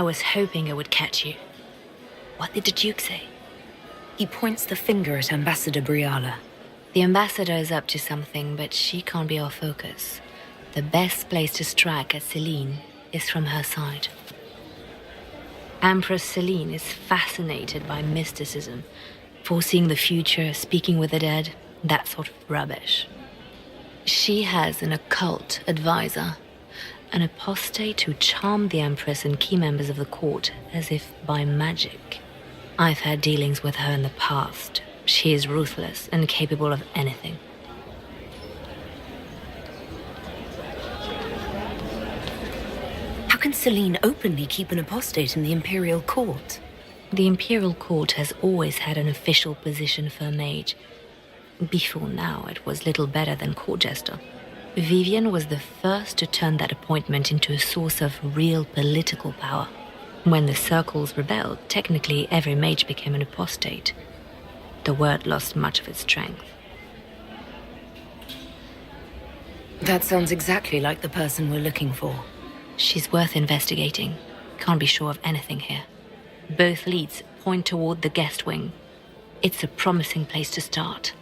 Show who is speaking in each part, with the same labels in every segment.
Speaker 1: I was hoping I would catch you. What did the Duke say?
Speaker 2: He points the finger at Ambassador Briala.
Speaker 1: The ambassador is up to something, but she can't be our focus. The best place to strike at Celine is from her side. Empress Celine is fascinated by mysticism, foreseeing the future, speaking with the dead, that sort of rubbish. She has an occult advisor, an apostate who charmed the Empress and key members of the court as if by magic. I've had dealings with her in the past. She is ruthless and capable of anything.
Speaker 2: How can Celine openly keep an apostate in the Imperial Court?
Speaker 1: The Imperial Court has always had an official position for a mage. Before now, it was little better than court jester. Vivian was the first to turn that appointment into a source of real political power. When the circles rebelled, technically every mage became an apostate. The word lost much of its strength.
Speaker 2: That sounds exactly like the person we're looking for.
Speaker 1: She's worth investigating. Can't be sure of anything here. Both leads point toward the guest wing. It's a promising place to start.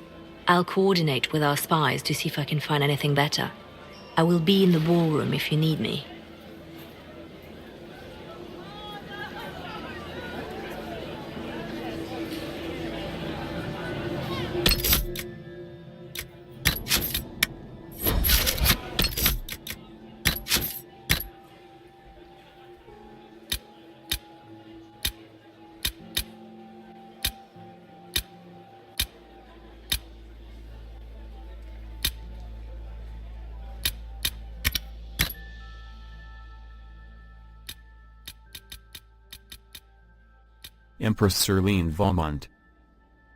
Speaker 1: I'll coordinate with our spies to see if I can find anything better. I will be in the ballroom if you need me.
Speaker 3: Empress Celine Valmont.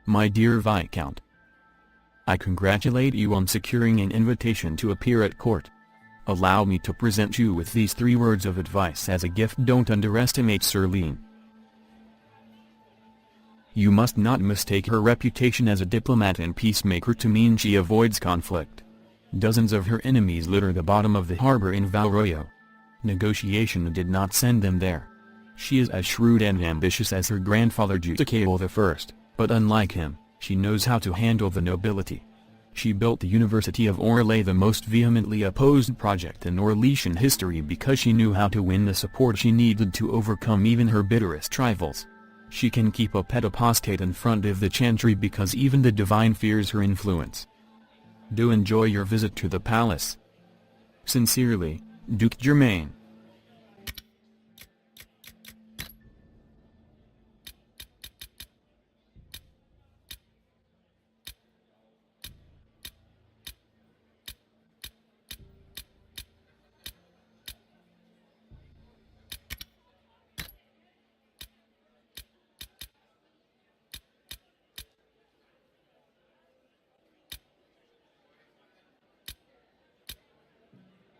Speaker 3: My dear Viscount, I congratulate you on securing an invitation to appear at court. Allow me to present you with these 3 words of advice as a gift. Don't underestimate Celine. You must not mistake her reputation as a diplomat and peacemaker to mean she avoids conflict. Dozens of her enemies litter the bottom of the harbor in Valroyo. Negotiation did not send them there. She is as shrewd and ambitious as her grandfather Judicael I, but unlike him, she knows how to handle the nobility. She built the University of Orlais, the most vehemently opposed project in Orlesian history, because she knew how to win the support she needed to overcome even her bitterest rivals. She can keep a pet apostate in front of the Chantry because even the Divine fears her influence. Do enjoy your visit to the palace. Sincerely, Duke Germain.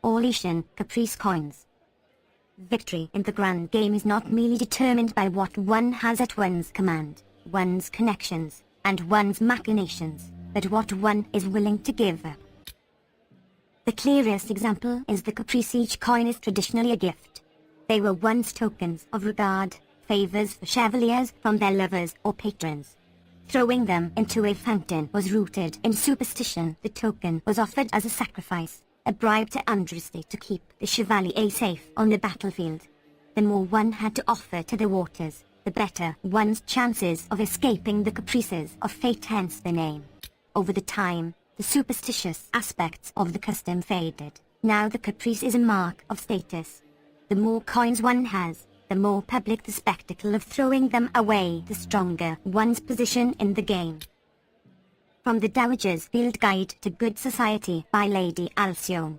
Speaker 4: Orlesian Caprice Coins. Victory in the grand game is not merely determined by what one has at one's command, one's connections, and one's machinations, but what one is willing to give up. The clearest example is the Caprice. Each coin is traditionally a gift. They were once tokens of regard, favors for chevaliers from their lovers or patrons. Throwing them into a fountain was rooted in superstition. The token was offered as a sacrifice, a bribe to understate to keep the chevalier safe on the battlefield. The more one had to offer to the waters, the better one's chances of escaping the caprices of fate, hence the name. Over the time, the superstitious aspects of the custom faded. Now the caprice is a mark of status. The more coins one has, the more public the spectacle of throwing them away, the stronger one's position in the game. From the Dowager's Field Guide to Good Society by Lady Alcyone.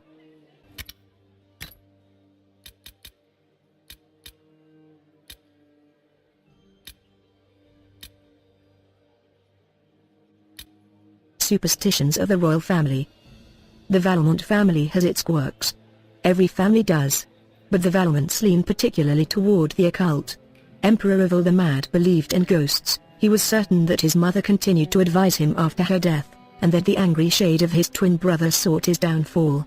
Speaker 5: Superstitions of the royal family. The Valmont family has its quirks. Every family does. But the Valmonts lean particularly toward the occult. Emperor Orava the Mad believed in ghosts. He was certain that his mother continued to advise him after her death, and that the angry shade of his twin brother sought his downfall.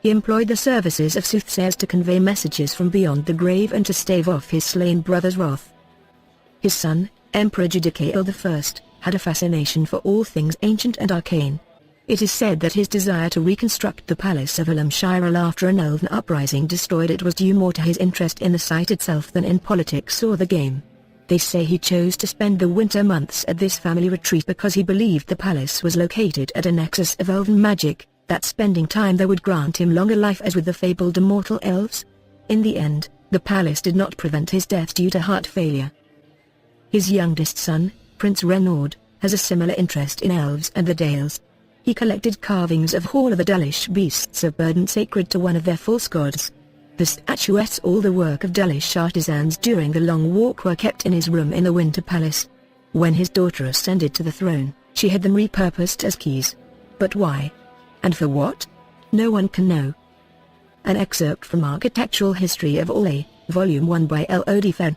Speaker 5: He employed the services of soothsayers to convey messages from beyond the grave and to stave off his slain brother's wrath. His son, Emperor Judicael I, had a fascination for all things ancient and arcane. It is said that his desire to reconstruct the palace of Elam Shirel after an elven uprising destroyed it was due more to his interest in the site itself than in politics or the game. They say he chose to spend the winter months at this family retreat because he believed the palace was located at a nexus of elven magic, that spending time there would grant him longer life as with the fabled immortal elves. In the end, the palace did not prevent his death due to heart failure. His youngest son, Prince Renaud, has a similar interest in elves and the Dales. He collected carvings of Hall of the Dalish beasts of burden sacred to one of their false gods. The statuettes, all the work of Dalish artisans during the Long Walk, were kept in his room in the Winter Palace. When his daughter ascended to the throne, she had them repurposed as keys. But why? And for what? No one can know. An excerpt from Architectural History of Orlais, Volume 1 by L. Odifen.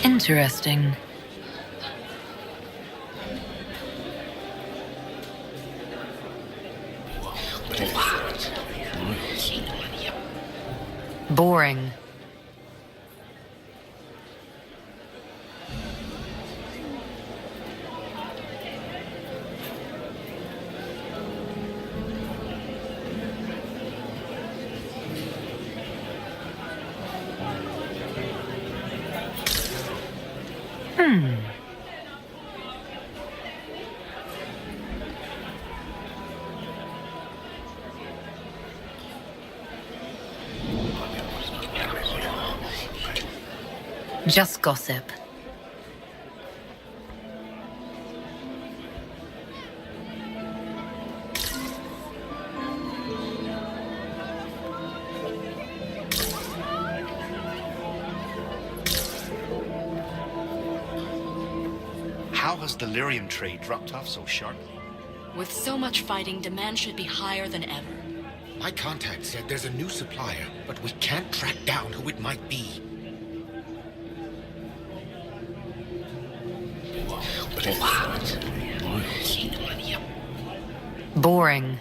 Speaker 1: Interesting. Boring. Just gossip.
Speaker 6: How has the lyrium trade dropped off so sharply?
Speaker 7: With so much fighting, demand should be higher than ever.
Speaker 8: My contact said there's a new supplier, but we can't track down who it might be.
Speaker 1: Boring.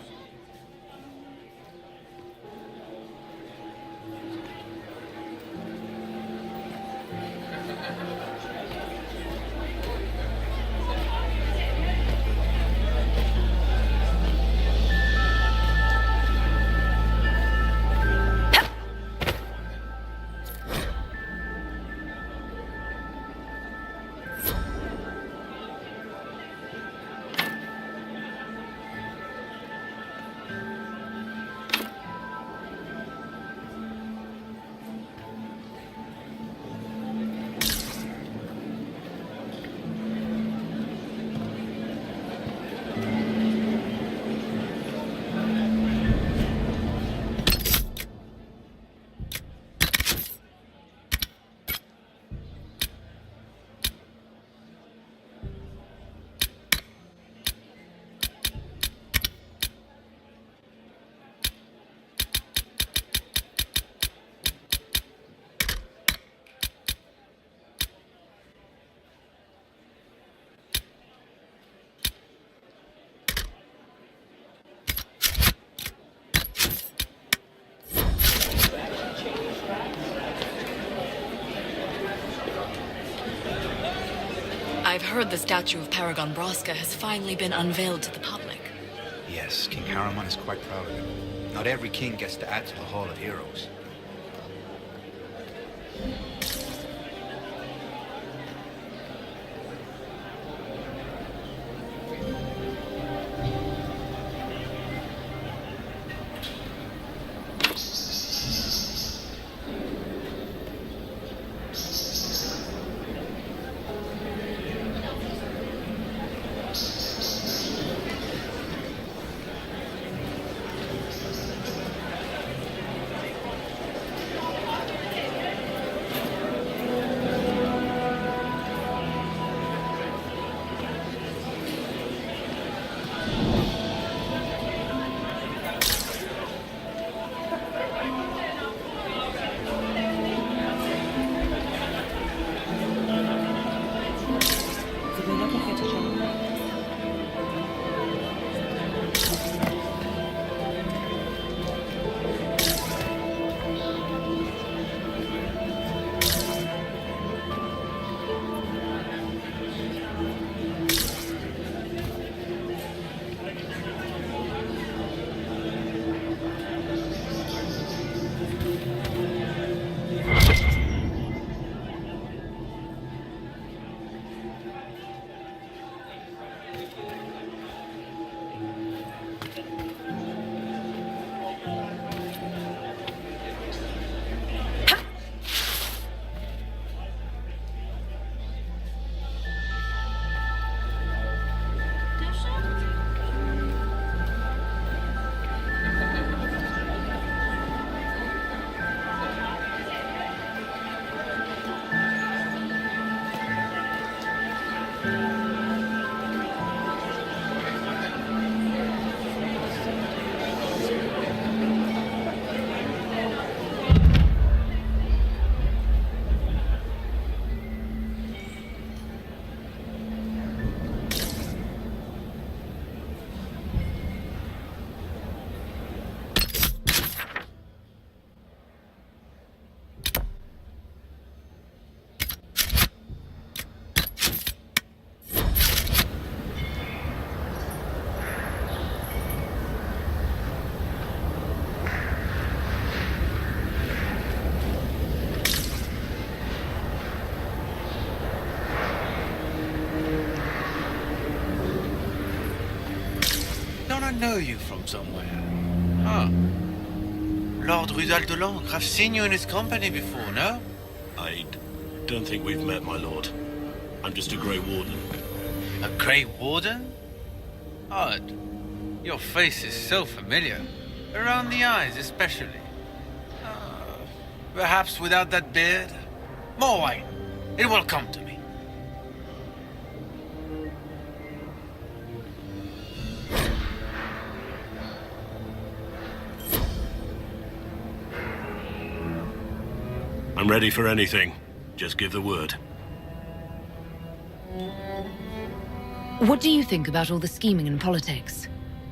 Speaker 7: heard the statue of Paragon Braska has finally been unveiled to the public.
Speaker 6: Yes, King Harriman is quite proud of it. Not every king gets to add to the Hall of Heroes.
Speaker 9: Don't I know you from somewhere? Huh. Lord Rudal de Langres. I've seen you in his company before, no?
Speaker 10: I don't think we've met, my lord. I'm just a Grey Warden.
Speaker 9: A Grey Warden? Odd. Your face is so familiar. Around the eyes, especially. Perhaps without that beard? More wine. It will come to me.
Speaker 10: I'm ready for anything. Just give the word.
Speaker 2: What do you think about all the scheming and politics?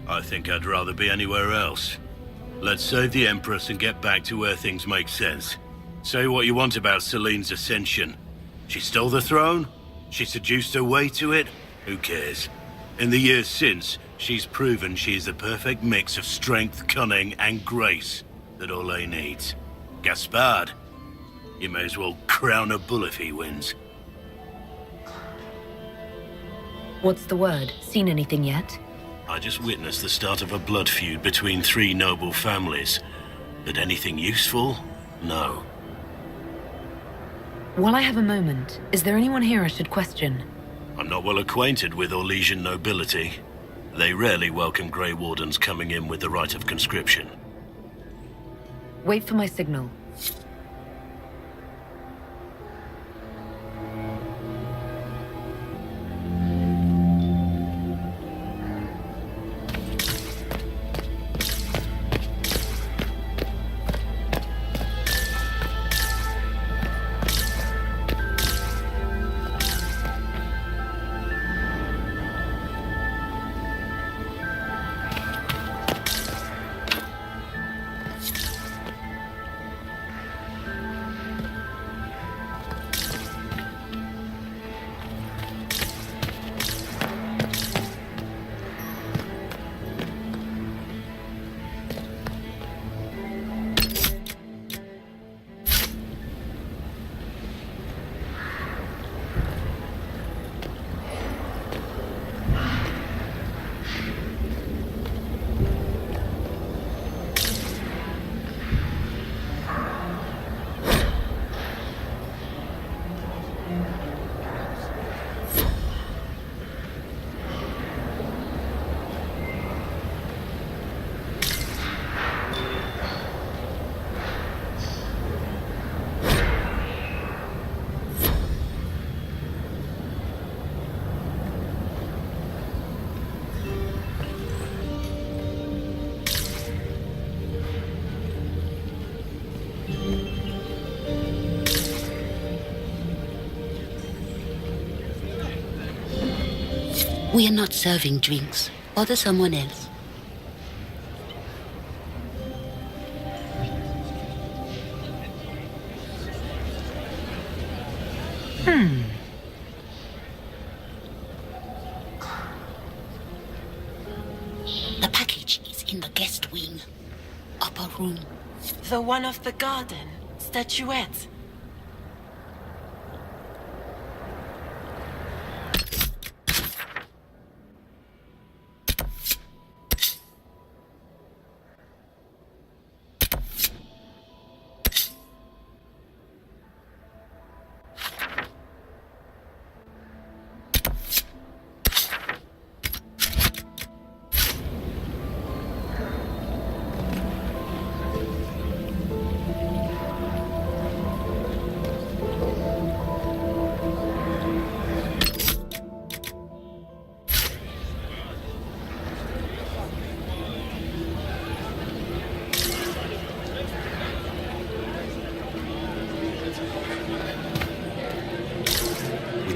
Speaker 10: I think I'd rather be anywhere else. Let's save the Empress and get back to where things make sense. Say what you want about Celine's ascension. She stole the throne? She seduced her way to it? Who cares? In the years since, she's proven she is the perfect mix of strength, cunning, and grace that Orlais needs. Gaspard, you may as well crown a bull if he wins.
Speaker 2: What's the word? Seen anything yet?
Speaker 10: I just witnessed the start of a blood feud between three noble families. But anything useful? No.
Speaker 2: While I have a moment, is there anyone here I should question?
Speaker 10: I'm not well acquainted with Orlesian nobility. They rarely welcome Grey Wardens coming in with the right of conscription.
Speaker 2: Wait for my signal.
Speaker 11: We are not serving drinks. Order someone else. The package is in the guest wing. Upper room.
Speaker 12: The one of the garden. Statuette.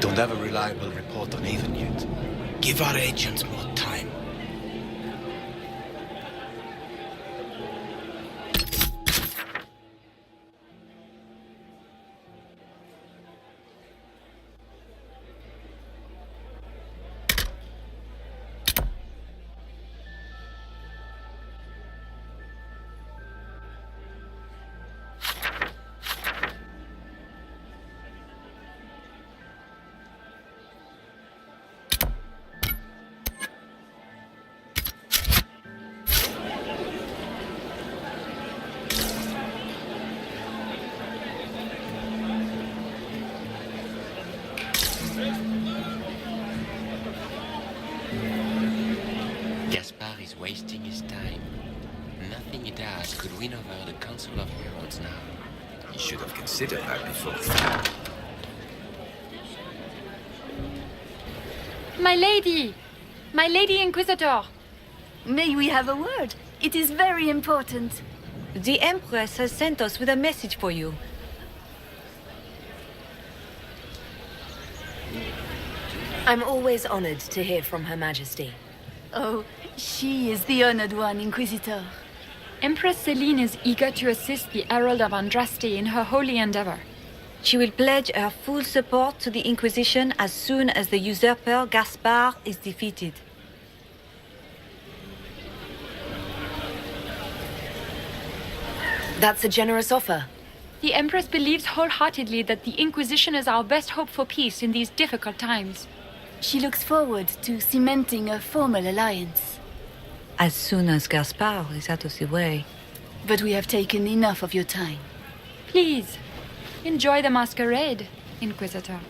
Speaker 6: Don't have a reliable report on Avon yet.
Speaker 8: Give our agents more time.
Speaker 13: Gaspard is wasting his time. Nothing he does could win over the Council of Heralds now.
Speaker 6: You should have considered that before.
Speaker 14: My lady! My lady Inquisitor!
Speaker 15: May we have a word? It is very important.
Speaker 2: The Empress has sent us with a message for you. I'm always honored to hear from Her Majesty.
Speaker 15: Oh, she is the honored one, Inquisitor.
Speaker 14: Empress Celine is eager to assist the Herald of Andraste in her holy endeavor.
Speaker 2: She will pledge her full support to the Inquisition as soon as the usurper Gaspard is defeated. That's a generous offer.
Speaker 14: The Empress believes wholeheartedly that the Inquisition is our best hope for peace in these difficult times.
Speaker 15: She looks forward to cementing a formal alliance.
Speaker 2: As soon as Gaspard is out of the way.
Speaker 15: But we have taken enough of your time.
Speaker 14: Please, enjoy the masquerade, Inquisitor.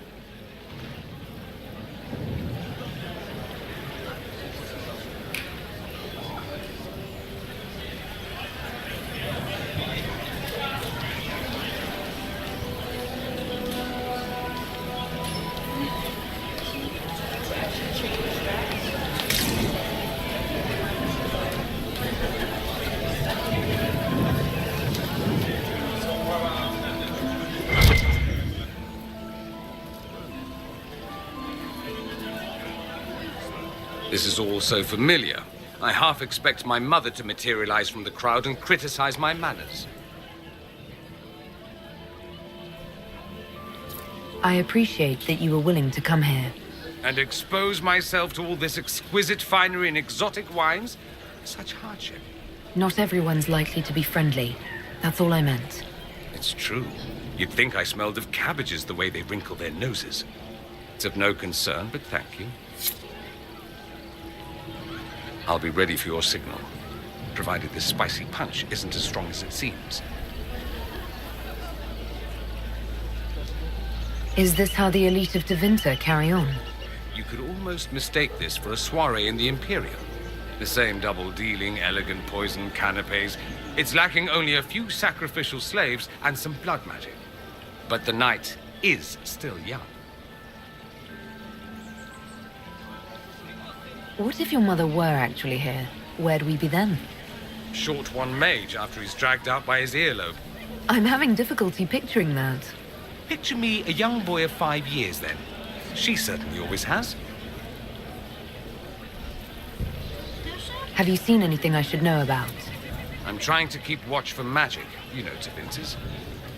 Speaker 16: This is all so familiar. I half expect my mother to materialize from the crowd and criticize my manners.
Speaker 2: I appreciate that you were willing to come here.
Speaker 16: And expose myself to all this exquisite finery and exotic wines? Such hardship.
Speaker 2: Not everyone's likely to be friendly. That's all I meant.
Speaker 16: It's true. You'd think I smelled of cabbages the way they wrinkle their noses. It's of no concern, but thank you. I'll be ready for your signal, provided this spicy punch isn't as strong as it seems.
Speaker 2: Is this how the elite of Tevinter carry on?
Speaker 16: You could almost mistake this for a soiree in the Imperial. The same double-dealing, elegant poison canapes. It's lacking only a few sacrificial slaves and some blood magic. But the night is still young.
Speaker 2: What if your mother were actually here? Where'd we be then?
Speaker 16: Short one Mage after he's dragged out by his earlobe.
Speaker 2: I'm having difficulty picturing that.
Speaker 16: Picture me a young boy of 5 years, then. She certainly always has.
Speaker 17: Have you seen anything I should know about?
Speaker 16: I'm trying to keep watch for magic. You know Tevinter's.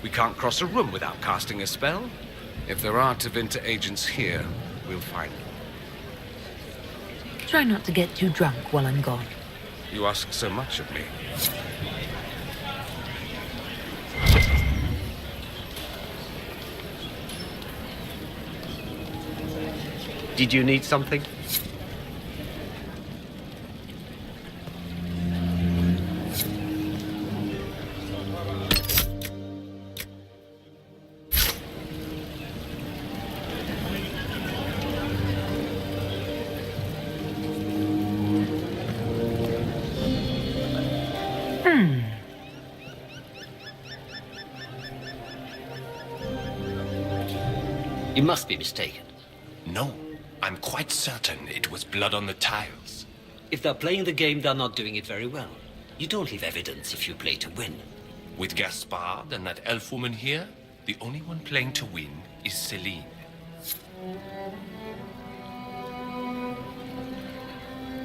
Speaker 16: We can't cross a room without casting a spell. If there are Tevinter agents here, we'll find them.
Speaker 17: Try not to get too drunk while I'm gone.
Speaker 16: You ask so much of me.
Speaker 18: Did you need something?
Speaker 19: You must be mistaken.
Speaker 13: No, I'm quite certain it was blood on the tiles.
Speaker 19: If they're playing the game, they're not doing it very well. You don't leave evidence if you play to win.
Speaker 13: With Gaspard and that elf woman here, the only one playing to win is Celine.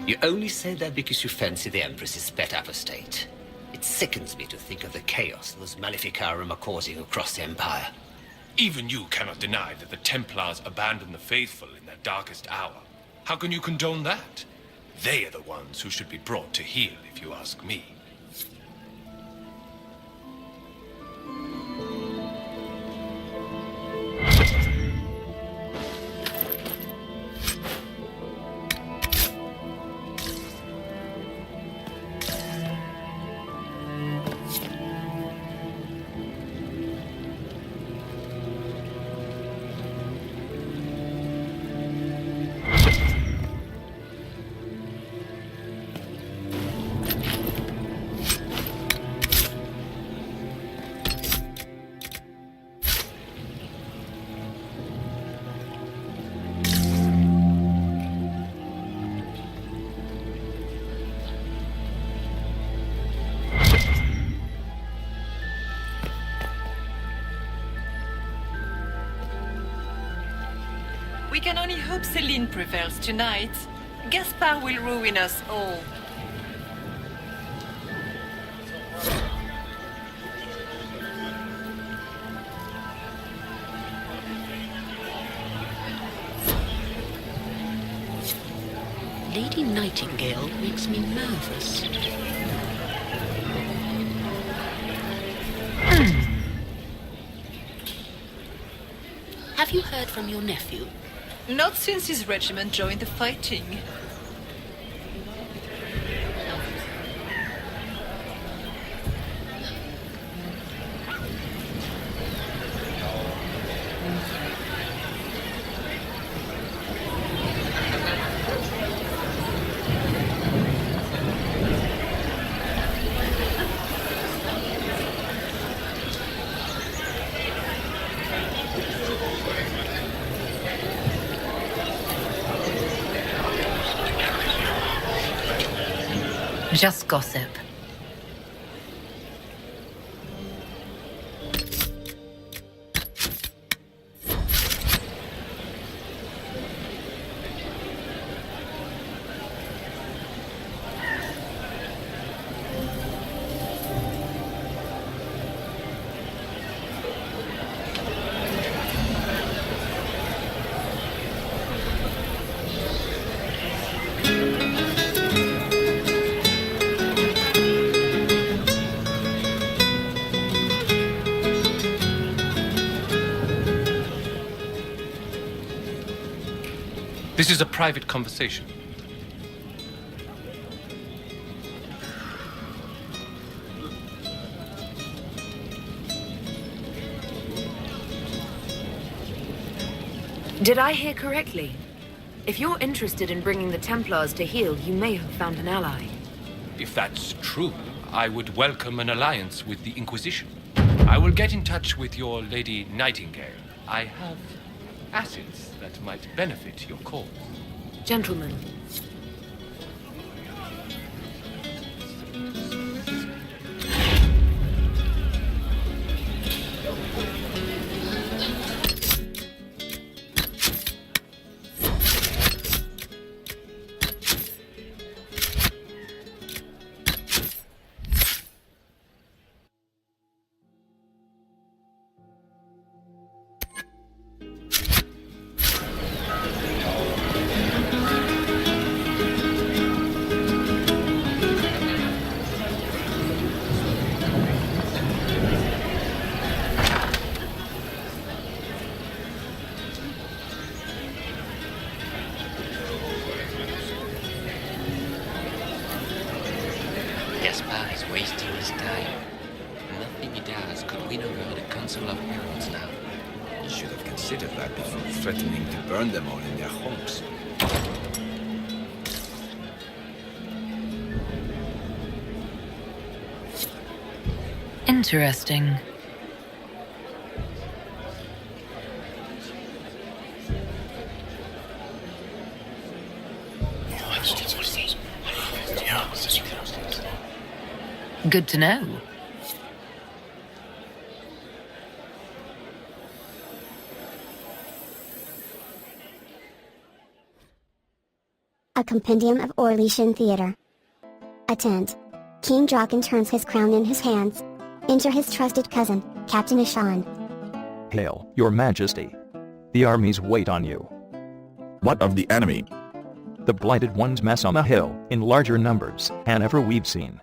Speaker 19: You only say that because you fancy the Empress's pet apostate. It sickens me to think of the chaos those Maleficarum are causing across the Empire.
Speaker 13: Even you cannot deny that the Templars abandoned the faithful in their darkest hour. How can you condone that? They are the ones who should be brought to heel, if you ask me.
Speaker 12: We can only hope Celine prevails tonight. Gaspard will ruin us all.
Speaker 11: Lady Nightingale makes me nervous. Have you heard from your nephew?
Speaker 12: Not since his regiment joined the fighting.
Speaker 17: Just gossip.
Speaker 13: This is a private conversation.
Speaker 17: Did I hear correctly? If you're interested in bringing the Templars to heel, you may have found an ally.
Speaker 13: If that's true, I would welcome an alliance with the Inquisition. I will get in touch with your Lady Nightingale. I have assets that might benefit your cause.
Speaker 17: Gentlemen.
Speaker 19: Gaspard is wasting his time. Nothing he does could win over the Council of Heralds now.
Speaker 6: You should have considered that before threatening to burn them all in their homes.
Speaker 1: Interesting. Good to know.
Speaker 4: A compendium of Orlesian theater. Attend. King Draken turns his crown in his hands. Enter his trusted cousin, Captain Ishan.
Speaker 20: Hail, your majesty. The armies wait on you.
Speaker 21: What of the enemy?
Speaker 20: The blighted ones mass on the hill, in larger numbers than ever we've seen.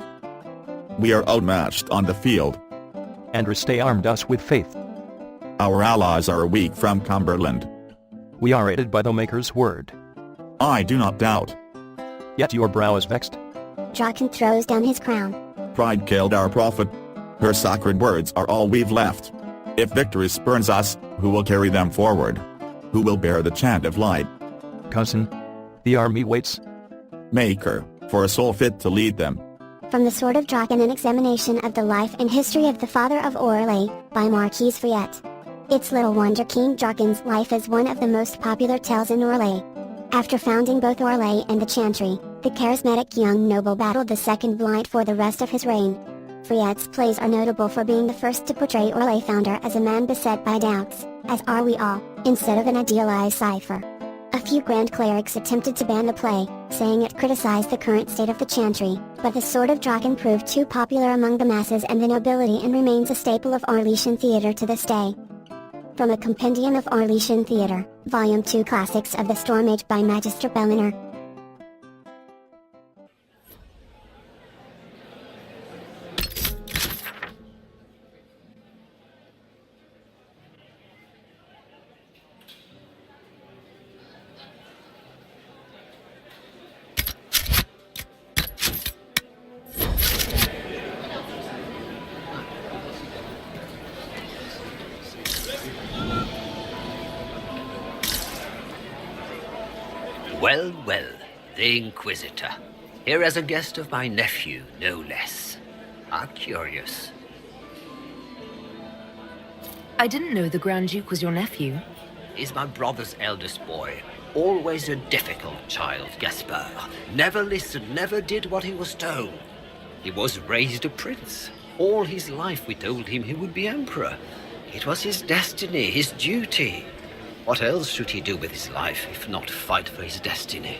Speaker 21: We are outmatched on the field.
Speaker 20: Andreste armed us with faith.
Speaker 21: Our allies are weak from Cumberland.
Speaker 20: We are aided by the Maker's word.
Speaker 21: I do not doubt.
Speaker 20: Yet your brow is vexed.
Speaker 4: Draken throws down his crown.
Speaker 21: Pride killed our prophet. Her sacred words are all we've left. If victory spurns us, who will carry them forward? Who will bear the chant of light?
Speaker 20: Cousin, the army waits.
Speaker 21: Maker, for a soul fit to lead them.
Speaker 4: From the Sword of Draken, an examination of the life and history of the father of Orlais, by Marquise Fouillette. It's little wonder King Draken's life is one of the most popular tales in Orlais. After founding both Orlais and the Chantry, the charismatic young noble battled the Second Blight for the rest of his reign. Fouillette's plays are notable for being the first to portray Orlais founder as a man beset by doubts, as are we all, instead of an idealized cipher. A few grand clerics attempted to ban the play, saying it criticized the current state of the Chantry, but the Sword of Draken proved too popular among the masses and the nobility and remains a staple of Orlesian theater to this day. From a compendium of Orlesian theater, Volume 2 Classics of the Storm Age by Magister Belliner.
Speaker 19: Well, well, the Inquisitor. Here as a guest of my nephew, no less. I'm curious.
Speaker 17: I didn't know the Grand Duke was your nephew.
Speaker 19: He's my brother's eldest boy. Always a difficult child, Gaspard. Never listened, never did what he was told. He was raised a prince. All his life we told him he would be emperor. It was his destiny, his duty. What else should he do with his life, if not fight for his destiny?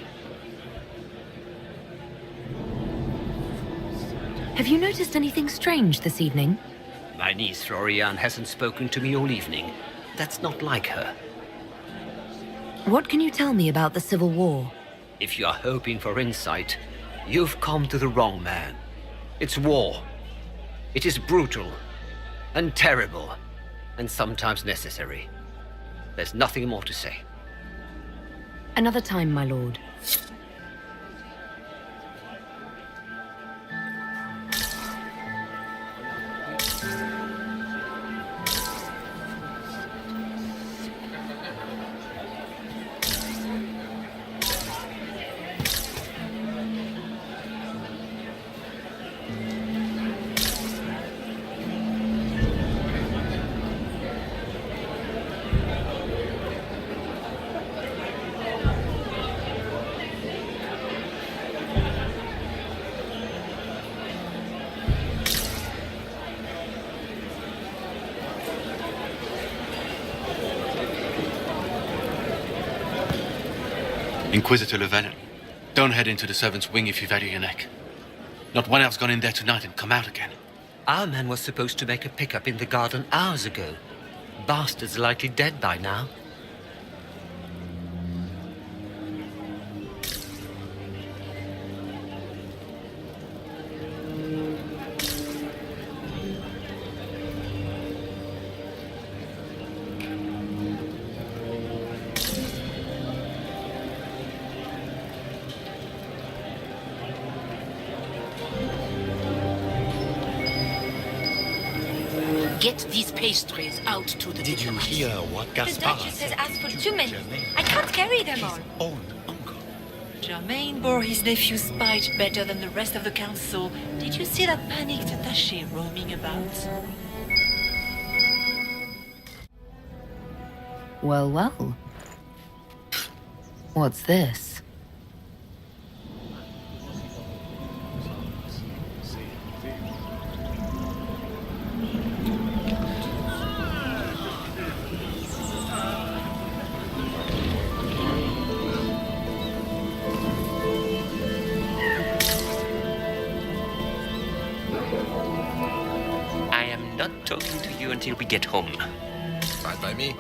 Speaker 17: Have you noticed anything strange this evening?
Speaker 19: My niece Florian hasn't spoken to me all evening. That's not like her.
Speaker 17: What can you tell me about the Civil War?
Speaker 19: If you're hoping for insight, you've come to the wrong man. It's war. It is brutal, and terrible, and sometimes necessary. There's nothing more to say.
Speaker 17: Another time, my lord.
Speaker 22: Inquisitor Llewellyn, don't head into the servants' wing if you've had your neck. Not one else gone in there tonight and come out again.
Speaker 19: Our man was supposed to make a pickup in the garden hours ago. Bastard's likely dead by now.
Speaker 11: Get these pastries out to the
Speaker 8: Did you hear what Gaspar
Speaker 2: Duchess has
Speaker 8: said?
Speaker 2: asked for too many. I can't carry them all.
Speaker 8: Own uncle.
Speaker 12: Germain bore his nephew's spite better than the rest of the council. Did you see that panicked attaché roaming about?
Speaker 1: Well, well. What's this?
Speaker 18: I am not talking to you until we get home.
Speaker 8: Fine by me.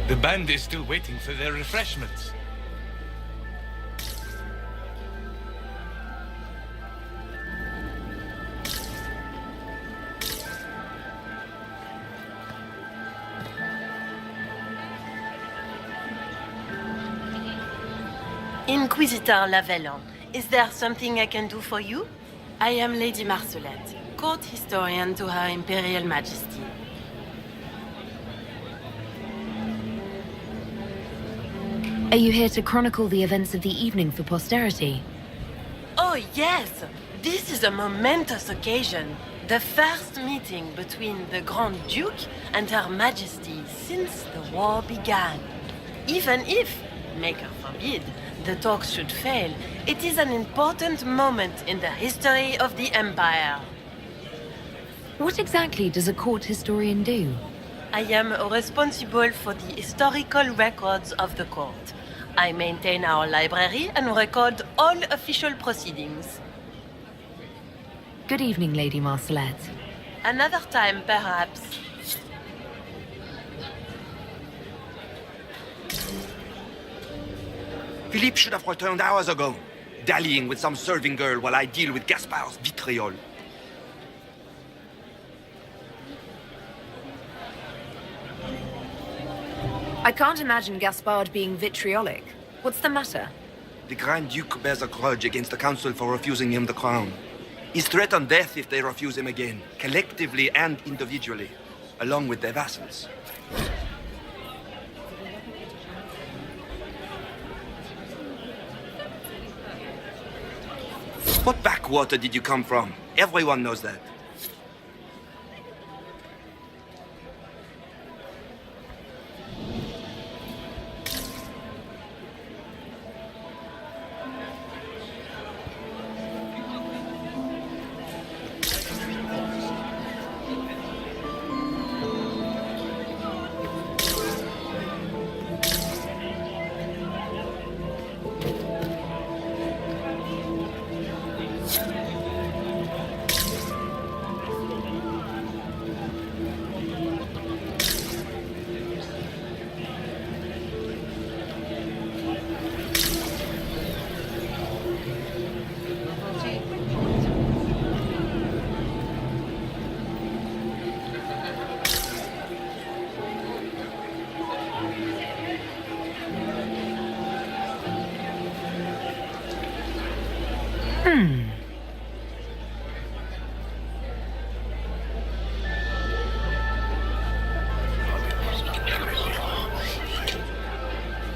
Speaker 16: The band is still waiting for their refreshments.
Speaker 3: Inquisitor Lavellan, is there something I can do for you? I am Lady Marcelette, court historian to Her Imperial Majesty.
Speaker 1: Are you here to chronicle the events of the evening for posterity?
Speaker 3: Oh yes, this is a momentous occasion. The first meeting between the Grand Duke and Her Majesty since the war began. Even if, Maker forbid, the talks should fail, it is an important moment in the history of the Empire.
Speaker 1: What exactly does a court historian do?
Speaker 3: I am responsible for the historical records of the court. I maintain our library and record all official proceedings.
Speaker 1: Good evening, Lady Marcelette.
Speaker 3: Another time, perhaps.
Speaker 5: Philippe should have returned hours ago, dallying with some serving girl while I deal with Gaspar's vitriol.
Speaker 17: I can't imagine Gaspard being vitriolic. What's the matter?
Speaker 5: The Grand Duke bears a grudge against the Council for refusing him the crown. He's threatened death if they refuse him again, collectively and individually, along with their vassals. What backwater did you come from? Everyone knows that.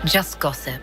Speaker 1: Just gossip.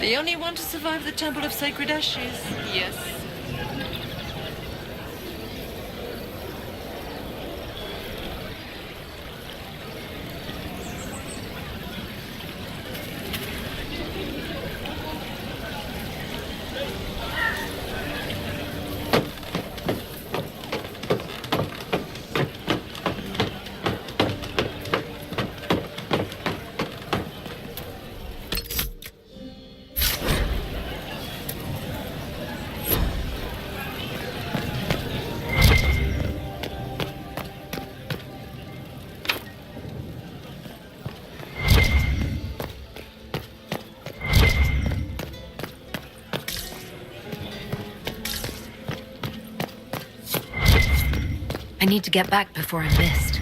Speaker 12: The only one to survive the Temple of Sacred Ashes, yes.
Speaker 1: I need to get back before I'm missed.